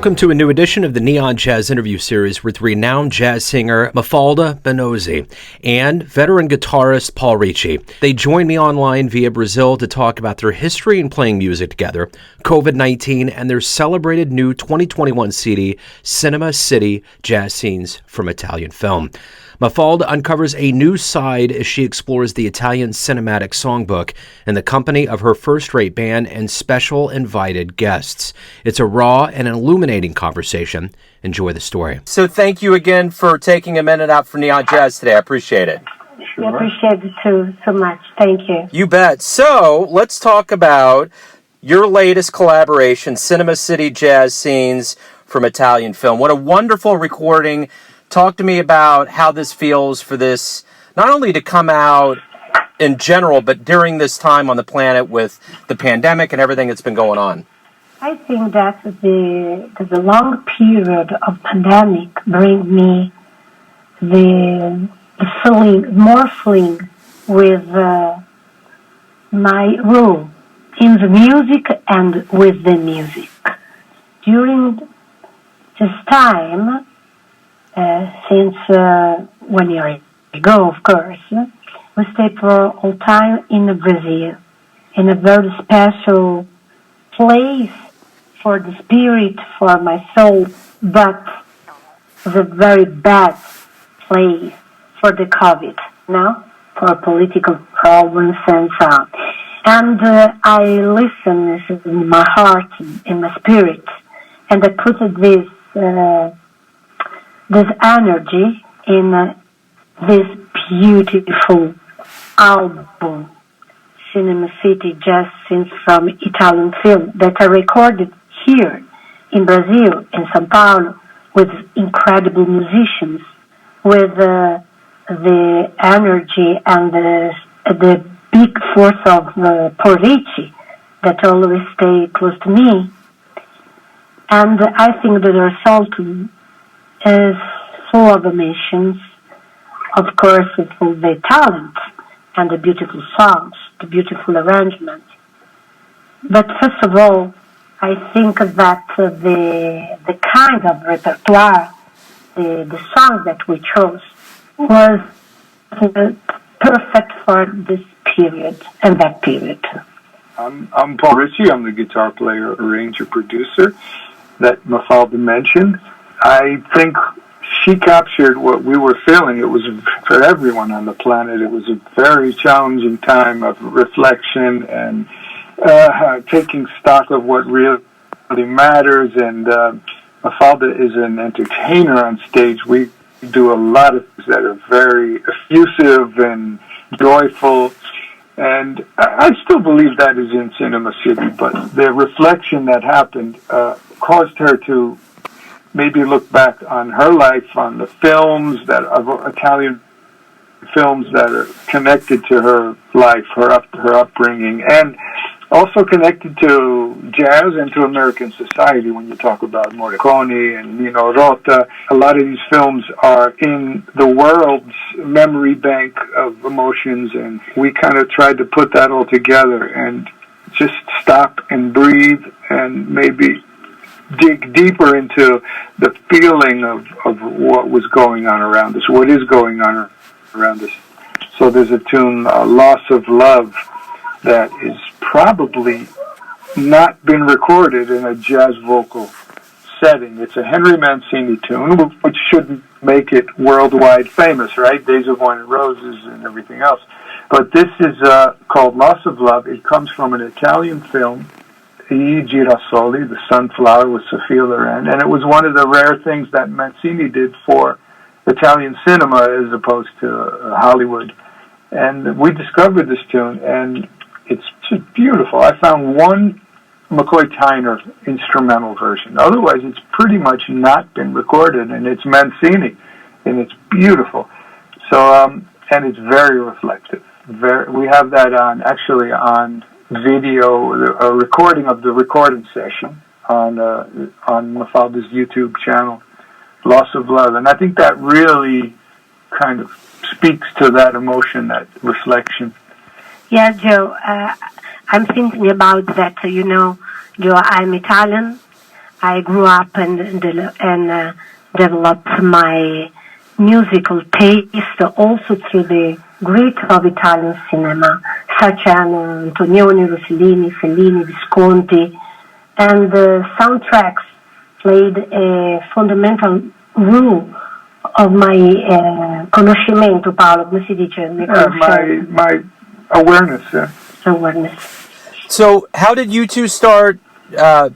Welcome to a new edition of the Neon Jazz interview series with renowned jazz singer Mafalda Minnozzi and veteran guitarist Paul Ricci. They joined me online via Brazil to talk about their history in playing music together, COVID-19, and their celebrated new 2021 CD, Cinema City Jazz Scenes from Italian Film. Mafalda uncovers a new side as she explores the Italian cinematic songbook in the company of her first-rate band and special invited guests. It's a raw and illuminating conversation. Enjoy the story. So thank you again for taking a minute out for Neon Jazz today. I appreciate it. Sure. I appreciate it too so much. Thank you. You bet. So let's talk about your latest collaboration, Cinema City Jazz Scenes from Italian Film. What a wonderful recording. Talk to me about how this feels for this, not only to come out in general, but during this time on the planet with the pandemic and everything that's been going on. I think that the long period of pandemic bring me the feeling, more feeling with my role in the music and with the music. During this time, since 1 year ago, of course, we stayed for all time in Brazil, in a very special place for the spirit, for my soul, but the very bad place for the COVID, for political problems and so on. And I listened in my heart, in my spirit, and I put this energy in this beautiful album, Cinema City Jazz Scenes from Italian Film, that I recorded here in Brazil, in São Paulo, with incredible musicians, with the energy and the big force of Paul Ricci that always stay close to me. And I think that the result is full of emotions, of course, full of the talent and the beautiful songs, the beautiful arrangements. But first of all, I think that the kind of repertoire, the song that we chose was perfect for this period and that period. I'm Paul Ricci. I'm the guitar player, arranger, producer that Mafalda mentioned. I think she captured what we were feeling. It was, for everyone on the planet, it was a very challenging time of reflection and taking stock of what really matters. And Mafalda is an entertainer on stage. We do a lot of things that are very effusive and joyful. And I still believe that is in Cinema City, but the reflection that happened caused her to maybe look back on her life, on the films Italian films that are connected to her life, her upbringing, and also connected to jazz and to American society. When you talk about Morricone and Nino Rota, a lot of these films are in the world's memory bank of emotions, and we kind of tried to put that all together and just stop and breathe and maybe dig deeper into the feeling of what was going on around us, what is going on around us. So there's a tune, Loss of Love, that is probably not been recorded in a jazz vocal setting. It's a Henry Mancini tune, which shouldn't make it worldwide famous, right? Days of Wine and Roses and everything else. But this is called Loss of Love. It comes from an Italian film, I Girasoli, the Sunflower, with Sophia Loren, and it was one of the rare things that Mancini did for Italian cinema as opposed to Hollywood. And we discovered this tune, and it's just beautiful. I found one McCoy Tyner instrumental version. Otherwise, it's pretty much not been recorded, and it's Mancini, and it's beautiful. So, and it's very reflective. We have that on video, a recording of the recording session on Mafalda's YouTube channel, Loss of Love. And I think that really kind of speaks to that emotion, that reflection. Yeah, Joe, I'm thinking about that, Joe, I'm Italian. I grew up and developed my musical taste also through the great of Italian cinema, such as Antonioni, Rossellini, Fellini, Visconti, and the soundtracks played a fundamental role of my conoscimento, Paolo, come si dice? My awareness, yeah. Awareness. So how did you two start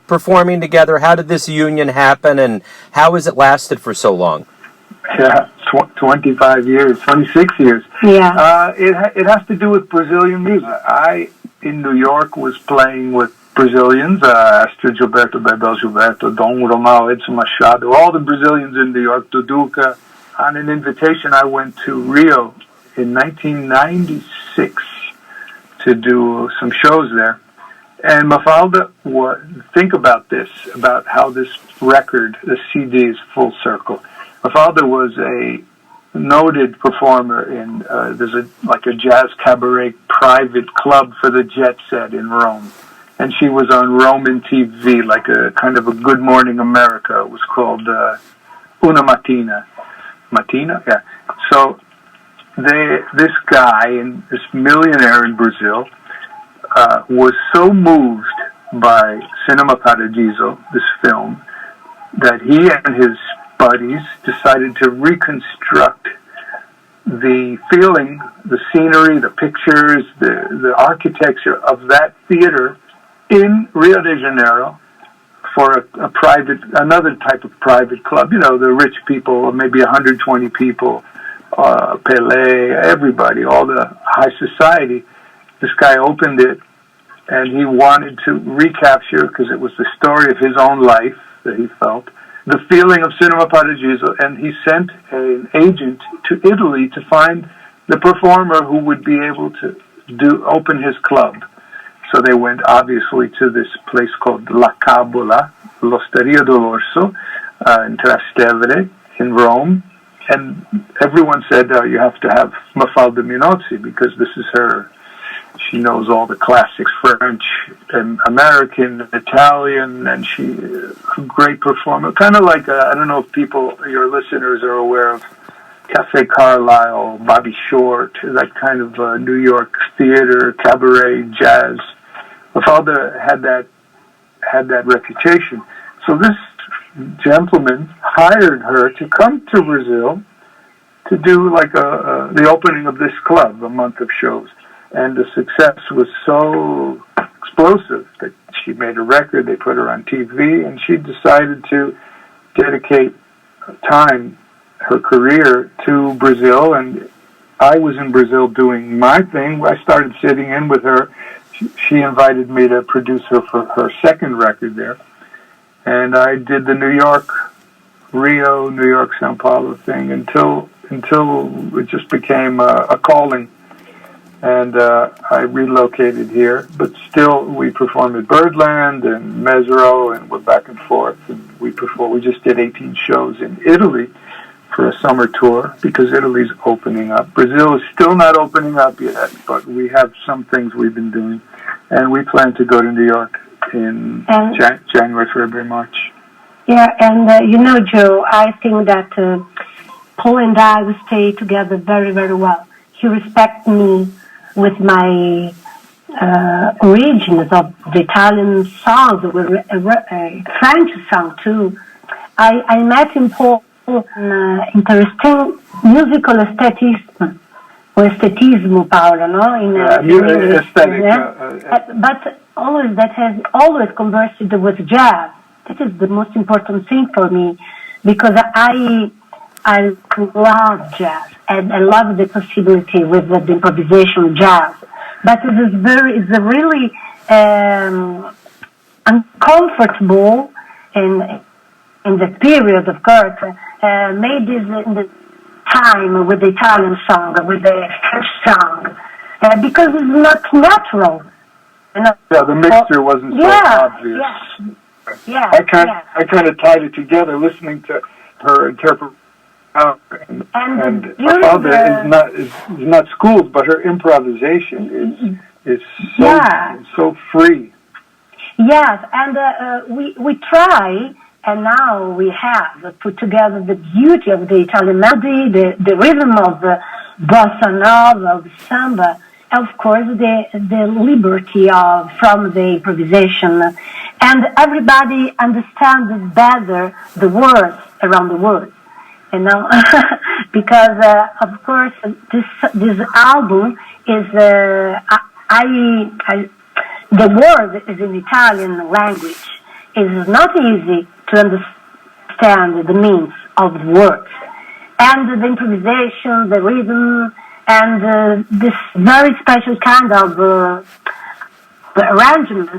performing together? How did this union happen, and how has it lasted for so long? Yeah, 25 years, 26 years. Yeah. It has to do with Brazilian music. I, in New York, was playing with Brazilians, Astrid Gilberto, Bebel Gilberto, Dom Romão, Edson Machado, all the Brazilians in New York, Duduca. On an invitation, I went to Rio in 1996 to do some shows there. And Mafalda, think about this, about how this record, the CD, is full circle. Mafalda was a noted performer in, there's a jazz cabaret private club for the jet set in Rome. And she was on Roman TV, like a kind of a Good Morning America. It was called Una Mattina. Mattina? Yeah. So this guy, and this millionaire in Brazil, was so moved by Cinema Paradiso, this film, that he and his buddies decided to reconstruct the feeling, the scenery, the pictures, the architecture of that theater in Rio de Janeiro for another type of private club. You know, the rich people, maybe 120 people, Pelé, everybody, all the high society. This guy opened it, and he wanted to recapture, because it was the story of his own life that he felt, the feeling of Cinema Paradiso, and he sent an agent to Italy to find the performer who would be able to open his club. So they went, obviously, to this place called La Cabola, l'Osteria dell'Orso, in Trastevere, in Rome. And everyone said, you have to have Mafalda Minnozzi, because this is her. She knows all the classics, French and American, Italian, and she's a great performer. Kind of like, I don't know if your listeners are aware of Cafe Carlyle, Bobby Short, that kind of New York theater, cabaret, jazz. Mafalda had that reputation. So this gentleman hired her to come to Brazil to do like the opening of this club, a month of shows. And the success was so explosive that she made a record, they put her on TV, and she decided to dedicate time, her career, to Brazil. And I was in Brazil doing my thing. I started sitting in with her. She invited me to produce her for her second record there. And I did the New York, Rio, New York, Sao Paulo thing until it just became a calling. And I relocated here, but still we perform at Birdland and Mesro, and we're back and forth. And we just did 18 shows in Italy for a summer tour, because Italy's opening up. Brazil is still not opening up yet, but we have some things we've been doing. And we plan to go to New York in January, February, March. Yeah, and Joe, I think that Paul and I will stay together very, very well. He respects me with my origins of the Italian songs, French song too. I met in Paul interesting musical aesthetism, or aesthetismo, Paolo, no? Aesthetic. But always that has always conversed with jazz. That is the most important thing for me, because I love jazz, and I love the possibility with the improvisation jazz. But it's a really uncomfortable in the period, of course, made this in the time with the Italian song, with the French song, because it's not natural. Yeah, the mixture wasn't so obvious. Yeah, I kind of tied it together, listening to her interpret. And her father is not schooled, but her improvisation is so free. Yes, and we try And now we have put together the beauty of the Italian melody, the rhythm of bossa nova, of samba, of course the liberty from the improvisation. And everybody understands better the words around the words. You know, because of course this album is the word is in Italian language. It's not easy to understand the meaning of the words, and the improvisation, the rhythm, and this very special kind of arrangement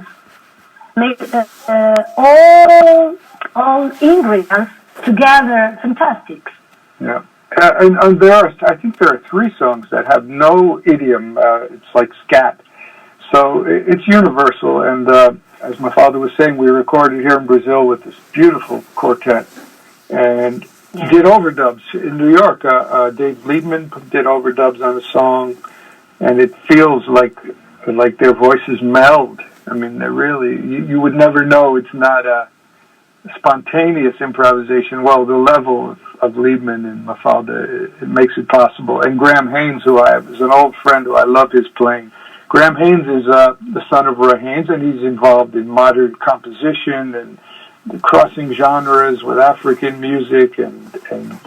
make all ingredients together fantastic. Yeah, and I think there are 3 songs that have no idiom. It's like scat, so it's universal. And as my father was saying, we recorded here in Brazil with this beautiful quartet, and did overdubs in New York. Dave Liebman did overdubs on a song, and it feels like their voices meld. I mean, they're really, you would never know it's not a spontaneous improvisation. Well, the level of Liebman and Mafalda, it makes it possible. And Graham Haynes, who I have, is an old friend who I love his playing. Graham Haynes is the son of Roy Haynes, and he's involved in modern composition and crossing genres with African music and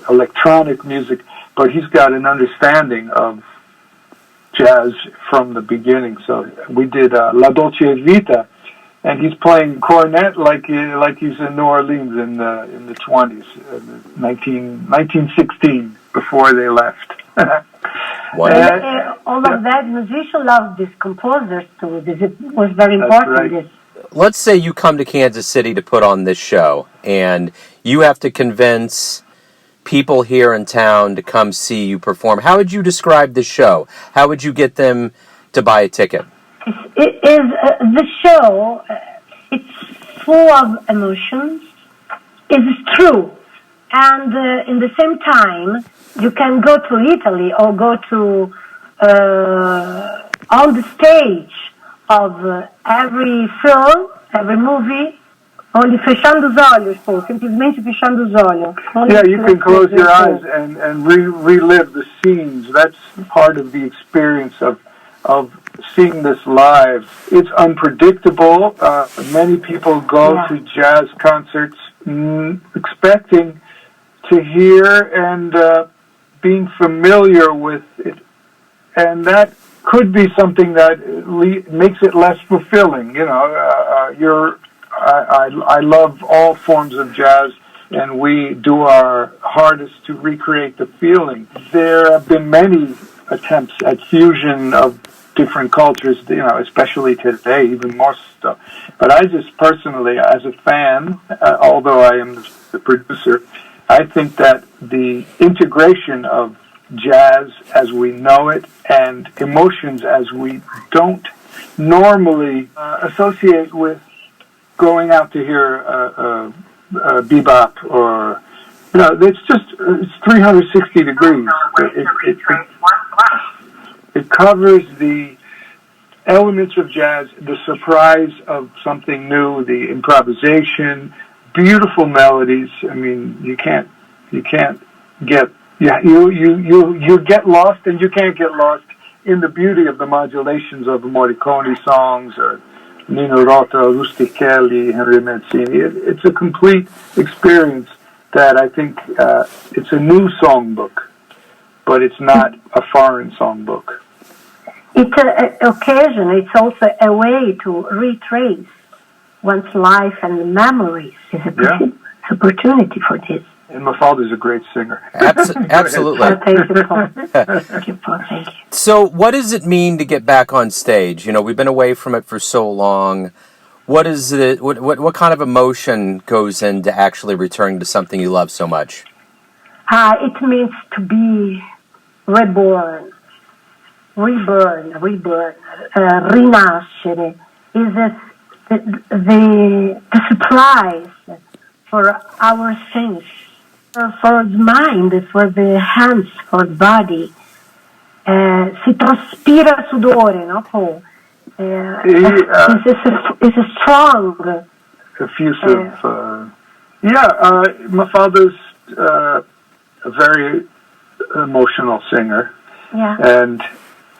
electronic music. But he's got an understanding of jazz from the beginning. So we did La Dolce Vita, and he's playing cornet like he's in New Orleans in the 20s, 1916, before they left. All of that, musicians love these composers too. This was very important. Right. This. Let's say you come to Kansas City to put on this show, and you have to convince people here in town to come see you perform. How would you describe the show? How would you get them to buy a ticket? It is the show. It's full of emotions. It's true, and in the same time, you can go to Italy or go to on the stage of every film, every movie. Only fechando os olhos, pô, simplesmente fechando os olhos. Yeah, you can close your eyes and relive the scenes. That's part of the experience of seeing this live. It's unpredictable. Many people go to jazz concerts expecting to hear and being familiar with it, and that could be something that makes it less fulfilling. You know, I love all forms of jazz, and we do our hardest to recreate the feeling. There have been many attempts at fusion of different cultures, you know, especially today, even more so. But I just personally, as a fan, although I am the producer, I think that the integration of jazz as we know it and emotions as we don't normally associate with going out to hear bebop, or, you know, it's 360 degrees. It covers the elements of jazz, the surprise of something new, the improvisation, beautiful melodies. I mean, you get lost, and you can't get lost in the beauty of the modulations of the Morricone songs, or Nino Rota, Rustichelli, Henry Mancini. It's a complete experience that I think it's a new songbook, but it's not a foreign songbook. It's an occasion. It's also a way to retrace one's life and memories. It's an opportunity for this. And Mafalda is a great singer. Absolutely. Thank you, Paul. Thank you, Paul. Thank you. So what does it mean to get back on stage? You know, we've been away from it for so long. What is it? What kind of emotion goes into actually returning to something you love so much? It means to be reborn, rinascere. Is the surprise for our sense, for the mind, for the hands, for the body. Si traspira sudore, no, Paul? It's a strong, effusive Yeah, Mafalda's a very emotional singer, and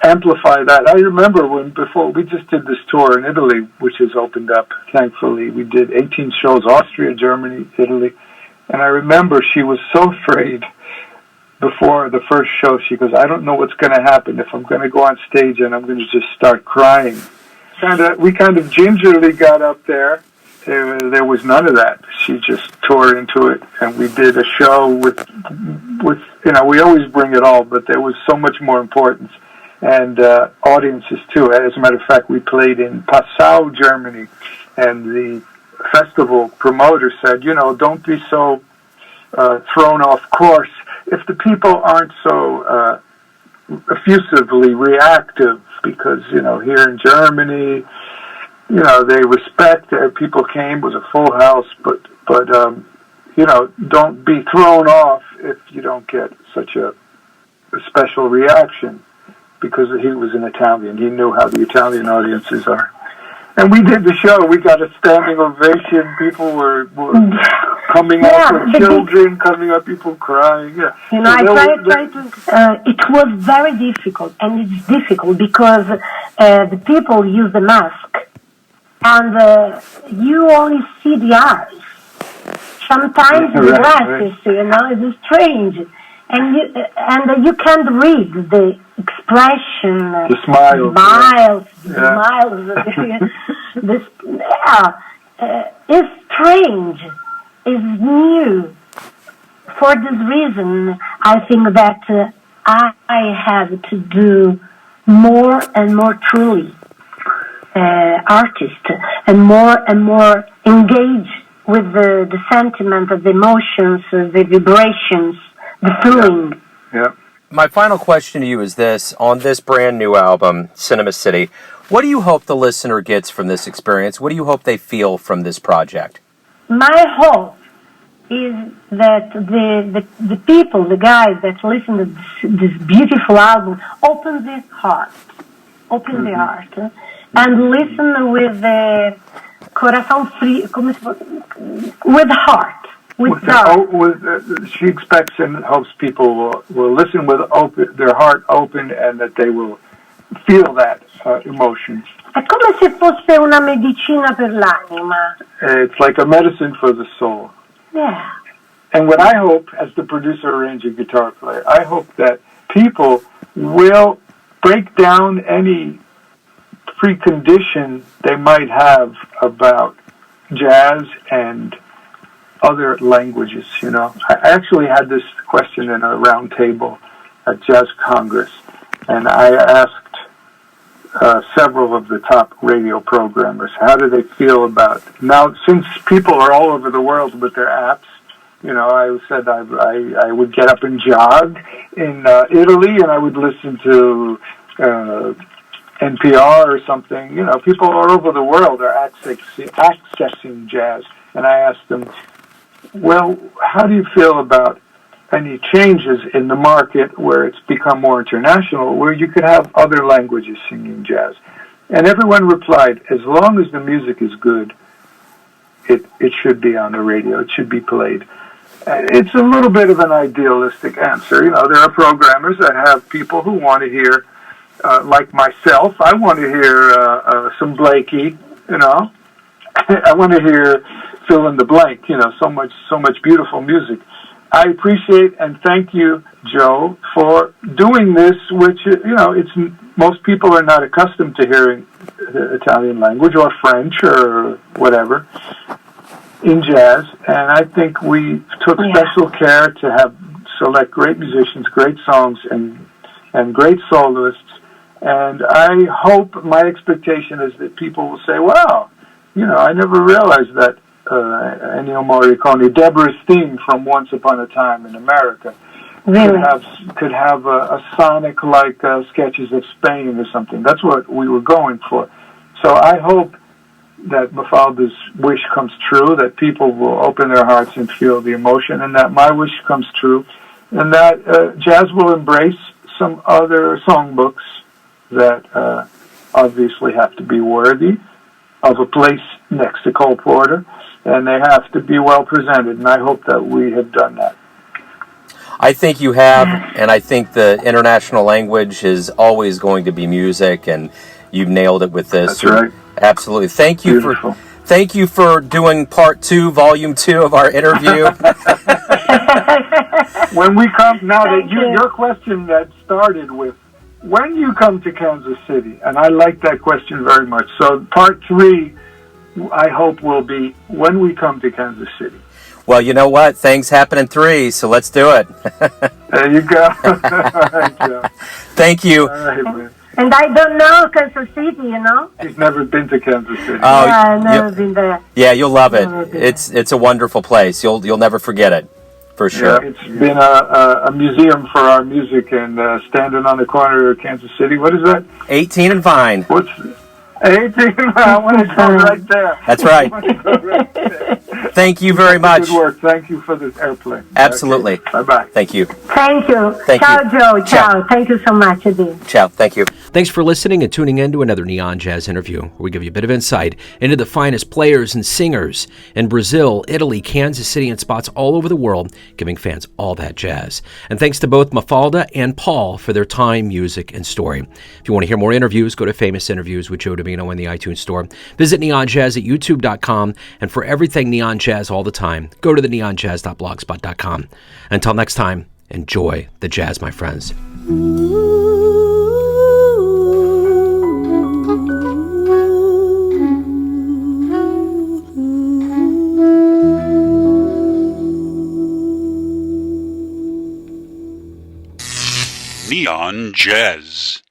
amplify that. I remember before we just did this tour in Italy, which has opened up, thankfully. We did 18 shows, Austria, Germany, Italy, and I remember she was so afraid before the first show. She goes, I don't know what's going to happen if I'm going to go on stage and I'm going to just start crying. And we kind of gingerly got up there. There was none of that. She just tore into it, and we did a show with we always bring it all, but there was so much more importance, and audiences too. As a matter of fact, we played in Passau, Germany, and the festival promoter said, don't be so thrown off course. If the people aren't so effusively reactive, because, here in Germany, they respect that people came, it was a full house, but don't be thrown off if you don't get such a special reaction, because he was an Italian. He knew how the Italian audiences are. And we did the show. We got a standing ovation. People were coming up with children, coming up, people crying. Yeah. It was very difficult, and it's difficult because the people use the mask, and you only see the eyes. Sometimes the glasses, it's strange, and you can't read the expression, the smiles, it's strange, it's new. For this reason, I think that I have to do more and more truly artist, and more engage with the sentiment, the emotions, the vibrations, the feeling. Yeah. My final question to you is this: on this brand new album, Cinema City, what do you hope the listener gets from this experience? What do you hope they feel from this project? My hope is that the people, the guys that listen to this beautiful album, open their heart, and listen with the coração frio, with heart. She expects and hopes people will listen with their heart open, and that they will feel that emotion. È come se fosse una medicina per l'anima. It's like a medicine for the soul. Yeah. And what I hope, as the producer, arranger, guitar player, I hope that people will break down any precondition they might have about jazz and other languages, I actually had this question in a round table at Jazz Congress, and I asked several of the top radio programmers, how do they feel about, now since people are all over the world with their apps, I said I would get up and jog in Italy, and I would listen to NPR or something. People all over the world are accessing jazz, and I asked them, well, how do you feel about any changes in the market where it's become more international, where you could have other languages singing jazz? And everyone replied, as long as the music is good, it should be on the radio, it should be played. It's a little bit of an idealistic answer. There are programmers that have people who want to hear, like myself, I want to hear some Blakey, I want to hear fill in the blank, so much beautiful music. I appreciate and thank you, Joe, for doing this, which, most people are not accustomed to hearing the Italian language or French or whatever in jazz, and I think we took special care to select great musicians, great songs, and great soloists, and I hope, my expectation is that people will say, wow, I never realized that Ennio Morricone, Deborah's theme from Once Upon a Time in America, could have a sonic like Sketches of Spain or something. That's what we were going for. So I hope that Mafalda's wish comes true, that people will open their hearts and feel the emotion, and that my wish comes true, and that jazz will embrace some other songbooks that obviously have to be worthy of a place next to Cole Porter, and they have to be well presented, and I hope that we have done that. I think you have, and I think the international language is always going to be music, and you've nailed it with this. That's right. Absolutely. Thank you Beautiful. Thank you for doing volume 2 of our interview. When we come, now that your question that started with, when you come to Kansas City, and I like that question very much. So part 3, I hope, will be when we come to Kansas City. Well, you know what? Things happen in 3, so let's do it. There you go. All right, Joe. Thank you. All right, man. And I don't know Kansas City, you know? He's never been to Kansas City. Oh, Yeah, I've never been there. Yeah, you'll love it. Never been It's a wonderful place. You'll never forget it, for sure. Yeah, it's been a museum for our music, and standing on the corner of Kansas City. What is that? 18 and Vine. What's 18? I want to go right there. That's right. I want to go right there. Thank you very much. Good work. Thank you for this airplane. Absolutely. Okay. Bye-bye. Thank you. Thank you. Thank Ciao, you. Joe. Ciao. Ciao. Thank you so much, Adi. Ciao. Thank you. Thanks for listening and tuning in to another Neon Jazz interview, where we give you a bit of insight into the finest players and singers in Brazil, Italy, Kansas City, and spots all over the world, giving fans all that jazz. And thanks to both Mafalda and Paul for their time, music, and story. If you want to hear more interviews, go to Famous Interviews with Joe Domino in the iTunes Store. Visit Neon Jazz at youtube.com, and for everything Neon Jazz all the time, go to the neonjazz.blogspot.com. Until next time, enjoy the jazz, my friends. Neon Jazz.